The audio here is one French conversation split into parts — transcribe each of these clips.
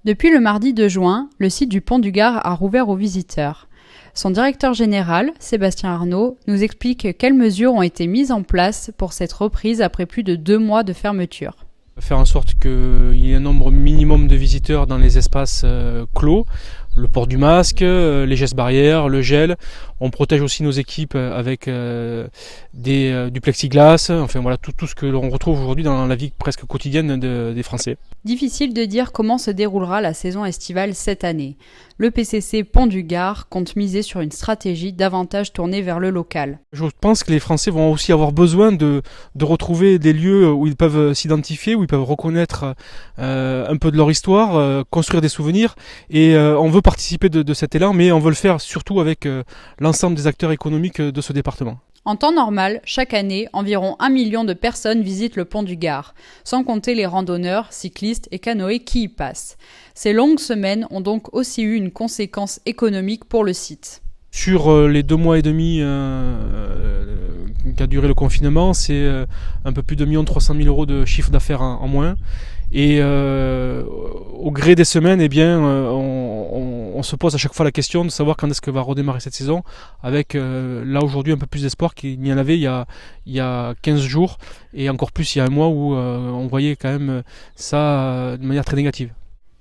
Depuis le mardi 2 juin, le site du Pont du Gard a rouvert aux visiteurs. Son directeur général, Sébastien Arnaud, nous explique quelles mesures ont été mises en place pour cette reprise après plus de 2 mois de fermeture. Faire en sorte qu'il y ait un nombre minimum de visiteurs dans les espaces clos, le port du masque, les gestes barrières, le gel. On protège aussi nos équipes avec du plexiglas, enfin voilà tout ce que l'on retrouve aujourd'hui dans la vie presque quotidienne des Français. Difficile de dire comment se déroulera la saison estivale cette année. Le PCC Pont du Gard compte miser sur une stratégie davantage tournée vers le local. Je pense que les Français vont aussi avoir besoin de retrouver des lieux où ils peuvent s'identifier, où ils peuvent reconnaître un peu de leur histoire, construire des souvenirs. Et on veut participer de cet élan, mais on veut le faire surtout avec l'ensemble des acteurs économiques de ce département. En temps normal, chaque année, environ 1 million de personnes visitent le Pont du Gard, sans compter les randonneurs, cyclistes et canoës qui y passent. Ces longues semaines ont donc aussi eu une conséquence économique pour le site. Sur les 2 mois et demi qu'a duré le confinement, c'est un peu plus de 1 300 000 € de chiffre d'affaires en moins. Et au gré des semaines, on se pose à chaque fois la question de savoir quand est-ce que va redémarrer cette saison, avec là aujourd'hui un peu plus d'espoir qu'il n'y en avait il y a 15 jours, et encore plus il y a un mois où on voyait quand même ça de manière très négative.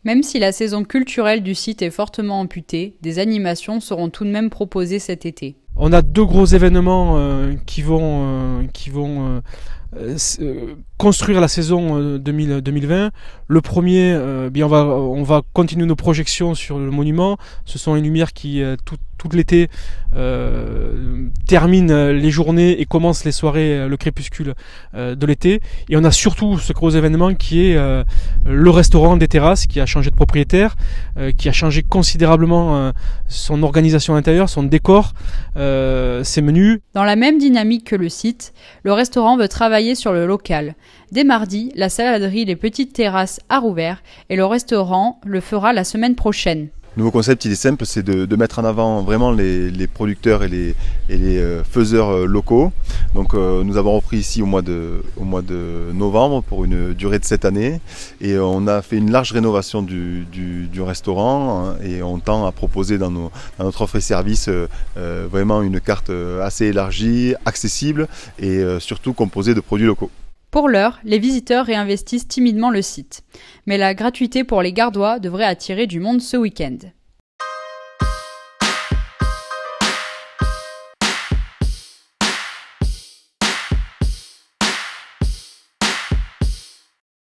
Même si la saison culturelle du site est fortement amputée, des animations seront tout de même proposées cet été. On a 2 gros événements qui vont construire la saison 2020. Le premier, on va continuer nos projections sur le monument. Ce sont les lumières qui tout l'été terminent les journées et commencent les soirées, le crépuscule de l'été. Et on a surtout ce gros événement qui est le restaurant des terrasses, qui a changé de propriétaire, qui a changé considérablement son organisation intérieure, son décor, ses menus. Dans la même dynamique que le site, le restaurant veut travailler sur le local. Dès mardi, la saladerie Les Petites Terrasses a rouvert et le restaurant le fera la semaine prochaine. Le nouveau concept, il est simple, c'est de mettre en avant vraiment les producteurs et les faiseurs locaux. Donc nous avons repris ici au mois de novembre pour une durée de 7 années. Et on a fait une large rénovation du restaurant, hein, et on tend à proposer dans notre offre et service vraiment une carte assez élargie, accessible et surtout composée de produits locaux. Pour l'heure, les visiteurs réinvestissent timidement le site. Mais la gratuité pour les Gardois devrait attirer du monde ce week-end.